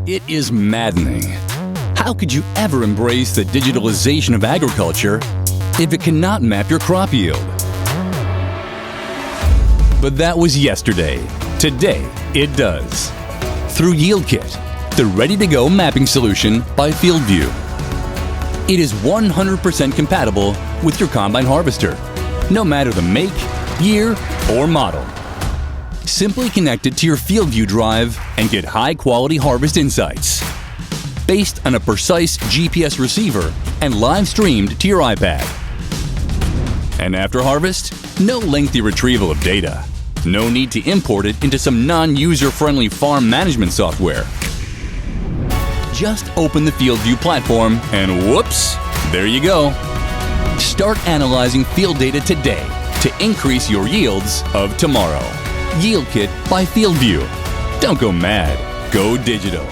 It is maddening. How could you ever embrace the digitalization of agriculture if it cannot map your crop yield? But that was yesterday. Today, it does. Through Yield Kit, the ready-to-go mapping solution by FieldView. It is 100% compatible with your combine harvester, no matter the make, year, or model. Simply connect it to your FieldView drive and get high-quality harvest insights based on a precise GPS receiver and live streamed to your iPad. And after harvest, no lengthy retrieval of data. No need to import it into some non-user-friendly farm management software. Just open the FieldView platform and whoops, there you go. Start analyzing field data today to increase your yields of tomorrow. Yield Kit by FieldView. Don't go mad, go digital.